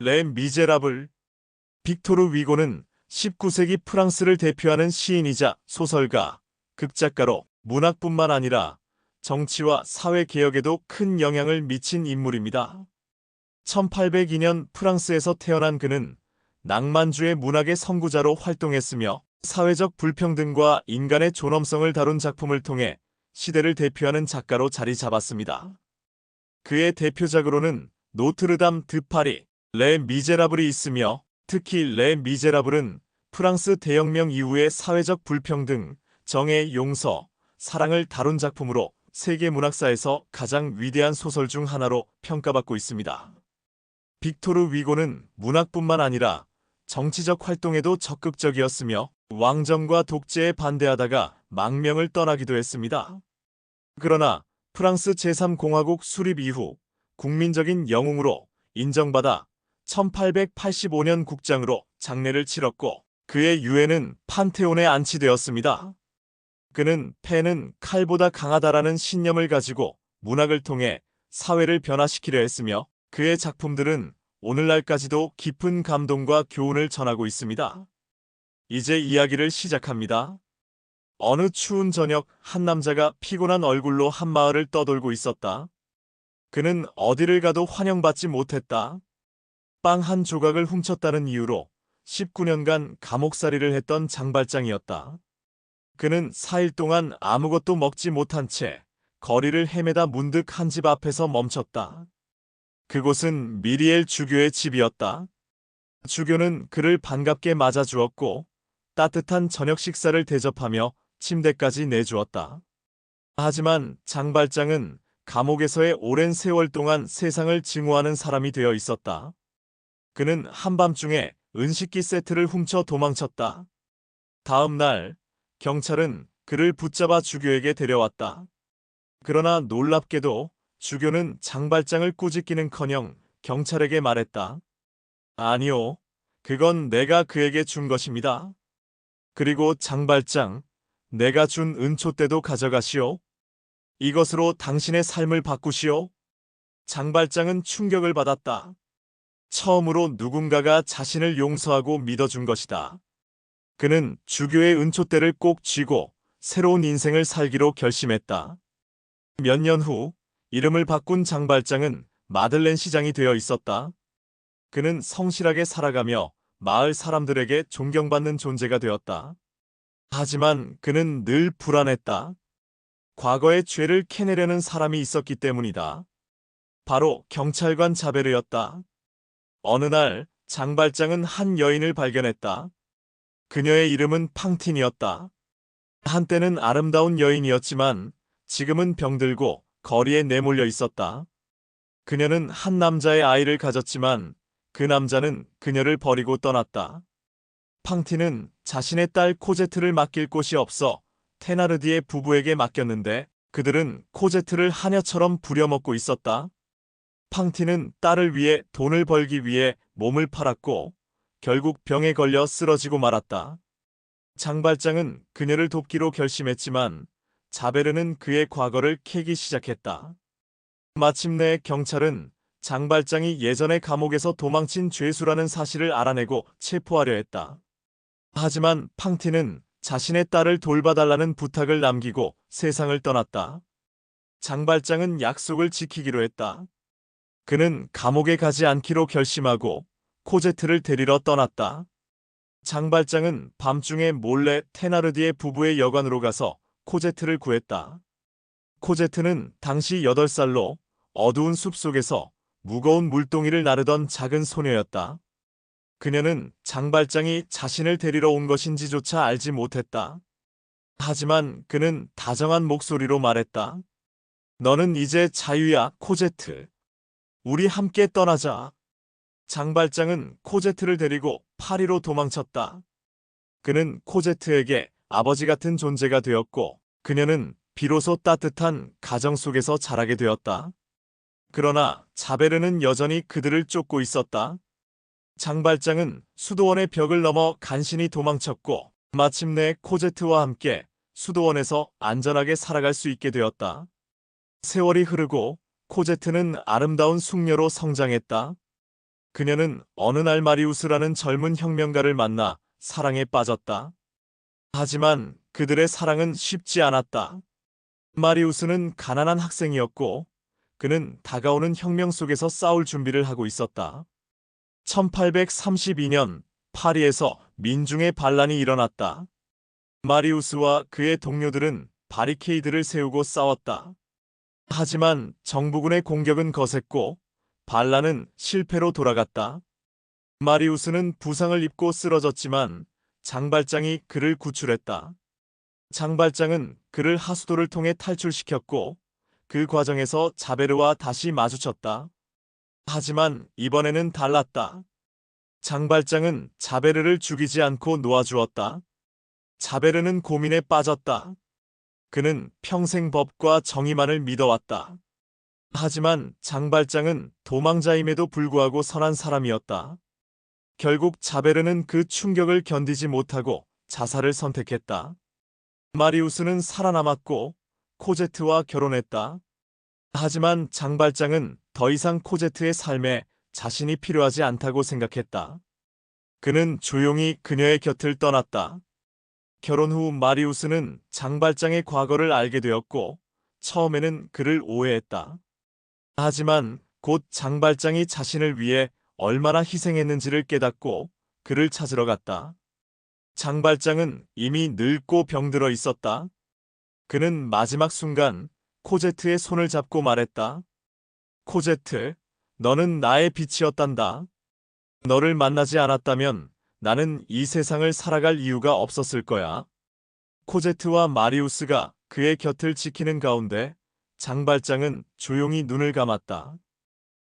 레 미제라블. 빅토르 위고는 19세기 프랑스를 대표하는 시인이자 소설가, 극작가로 문학뿐만 아니라 정치와 사회 개혁에도 큰 영향을 미친 인물입니다. 1802년 프랑스에서 태어난 그는 낭만주의 문학의 선구자로 활동했으며 사회적 불평등과 인간의 존엄성을 다룬 작품을 통해 시대를 대표하는 작가로 자리 잡았습니다. 그의 대표작으로는 노트르담 드 파리, 레 미제라블이 있으며 특히 레 미제라블은 프랑스 대혁명 이후의 사회적 불평등, 정의 용서, 사랑을 다룬 작품으로 세계 문학사에서 가장 위대한 소설 중 하나로 평가받고 있습니다. 빅토르 위고는 문학뿐만 아니라 정치적 활동에도 적극적이었으며 왕정과 독재에 반대하다가 망명을 떠나기도 했습니다. 그러나 프랑스 제3공화국 수립 이후 국민적인 영웅으로 인정받아 1885년 국장으로 장례를 치렀고 그의 유해는 판테온에 안치되었습니다. 그는 패는 칼보다 강하다라는 신념을 가지고 문학을 통해 사회를 변화시키려 했으며 그의 작품들은 오늘날까지도 깊은 감동과 교훈을 전하고 있습니다. 이제 이야기를 시작합니다. 어느 추운 저녁 한 남자가 피곤한 얼굴로 한 마을을 떠돌고 있었다. 그는 어디를 가도 환영받지 못했다. 빵 한 조각을 훔쳤다는 이유로 19년간 감옥살이를 했던 장발장이었다. 그는 4일 동안 아무것도 먹지 못한 채 거리를 헤매다 문득 한 집 앞에서 멈췄다. 그곳은 미리엘 주교의 집이었다. 주교는 그를 반갑게 맞아주었고 따뜻한 저녁 식사를 대접하며 침대까지 내주었다. 하지만 장발장은 감옥에서의 오랜 세월 동안 세상을 증오하는 사람이 되어 있었다. 그는 한밤중에 은식기 세트를 훔쳐 도망쳤다. 다음 날 경찰은 그를 붙잡아 주교에게 데려왔다. 그러나 놀랍게도 주교는 장발장을 꾸짖기는커녕 경찰에게 말했다. 아니요, 그건 내가 그에게 준 것입니다. 그리고 장발장, 내가 준 은촛대도 가져가시오. 이것으로 당신의 삶을 바꾸시오. 장발장은 충격을 받았다. 처음으로 누군가가 자신을 용서하고 믿어준 것이다. 그는 주교의 은촛대를 꼭 쥐고 새로운 인생을 살기로 결심했다. 몇 년 후 이름을 바꾼 장발장은 마들렌 시장이 되어 있었다. 그는 성실하게 살아가며 마을 사람들에게 존경받는 존재가 되었다. 하지만 그는 늘 불안했다. 과거의 죄를 캐내려는 사람이 있었기 때문이다. 바로 경찰관 자베르였다. 어느 날 장발장은 한 여인을 발견했다. 그녀의 이름은 팡틴이었다. 한때는 아름다운 여인이었지만 지금은 병들고 거리에 내몰려 있었다. 그녀는 한 남자의 아이를 가졌지만 그 남자는 그녀를 버리고 떠났다. 팡틴은 자신의 딸 코제트를 맡길 곳이 없어 테나르디에 부부에게 맡겼는데 그들은 코제트를 하녀처럼 부려먹고 있었다. 팡틴은 딸을 위해 돈을 벌기 위해 몸을 팔았고 결국 병에 걸려 쓰러지고 말았다. 장발장은 그녀를 돕기로 결심했지만 자베르는 그의 과거를 캐기 시작했다. 마침내 경찰은 장발장이 예전에 감옥에서 도망친 죄수라는 사실을 알아내고 체포하려 했다. 하지만 팡틴은 자신의 딸을 돌봐달라는 부탁을 남기고 세상을 떠났다. 장발장은 약속을 지키기로 했다. 그는 감옥에 가지 않기로 결심하고 코제트를 데리러 떠났다. 장발장은 밤중에 몰래 테나르디에 부부의 여관으로 가서 코제트를 구했다. 코제트는 당시 8살로 어두운 숲속에서 무거운 물동이를 나르던 작은 소녀였다. 그녀는 장발장이 자신을 데리러 온 것인지조차 알지 못했다. 하지만 그는 다정한 목소리로 말했다. 너는 이제 자유야, 코제트. 우리 함께 떠나자. 장발장은 코제트를 데리고 파리로 도망쳤다. 그는 코제트에게 아버지 같은 존재가 되었고 그녀는 비로소 따뜻한 가정 속에서 자라게 되었다. 그러나 자베르는 여전히 그들을 쫓고 있었다. 장발장은 수도원의 벽을 넘어 간신히 도망쳤고 마침내 코제트와 함께 수도원에서 안전하게 살아갈 수 있게 되었다. 세월이 흐르고 코제트는 아름다운 숙녀로 성장했다. 그녀는 어느 날 마리우스라는 젊은 혁명가를 만나 사랑에 빠졌다. 하지만 그들의 사랑은 쉽지 않았다. 마리우스는 가난한 학생이었고 그는 다가오는 혁명 속에서 싸울 준비를 하고 있었다. 1832년 파리에서 민중의 반란이 일어났다. 마리우스와 그의 동료들은 바리케이드를 세우고 싸웠다. 하지만 정부군의 공격은 거셌고 반란은 실패로 돌아갔다. 마리우스는 부상을 입고 쓰러졌지만 장발장이 그를 구출했다. 장발장은 그를 하수도를 통해 탈출시켰고 그 과정에서 자베르와 다시 마주쳤다. 하지만 이번에는 달랐다. 장발장은 자베르를 죽이지 않고 놓아주었다. 자베르는 고민에 빠졌다. 그는 평생 법과 정의만을 믿어왔다. 하지만 장발장은 도망자임에도 불구하고 선한 사람이었다. 결국 자베르는 그 충격을 견디지 못하고 자살을 선택했다. 마리우스는 살아남았고 코제트와 결혼했다. 하지만 장발장은 더 이상 코제트의 삶에 자신이 필요하지 않다고 생각했다. 그는 조용히 그녀의 곁을 떠났다. 결혼 후 마리우스는 장발장의 과거를 알게 되었고 처음에는 그를 오해했다. 하지만 곧 장발장이 자신을 위해 얼마나 희생했는지를 깨닫고 그를 찾으러 갔다. 장발장은 이미 늙고 병들어 있었다. 그는 마지막 순간 코제트의 손을 잡고 말했다. 코제트, 너는 나의 빛이었단다. 너를 만나지 않았다면 나는 이 세상을 살아갈 이유가 없었을 거야. 코제트와 마리우스가 그의 곁을 지키는 가운데 장발장은 조용히 눈을 감았다.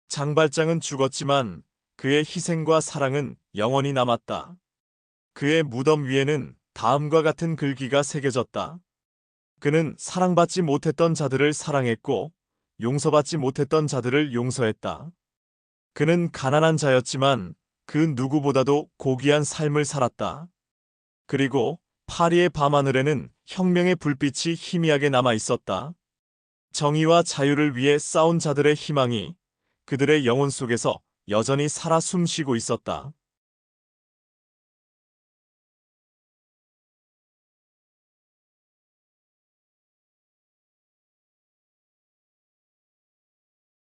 장발장은 죽었지만 그의 희생과 사랑은 영원히 남았다. 그의 무덤 위에는 다음과 같은 글귀가 새겨졌다. 그는 사랑받지 못했던 자들을 사랑했고 용서받지 못했던 자들을 용서했다. 그는 가난한 자였지만 그 누구보다도 고귀한 삶을 살았다. 그리고 파리의 밤하늘에는 혁명의 불빛이 희미하게 남아 있었다. 정의와 자유를 위해 싸운 자들의 희망이 그들의 영혼 속에서 여전히 살아 숨쉬고 있었다.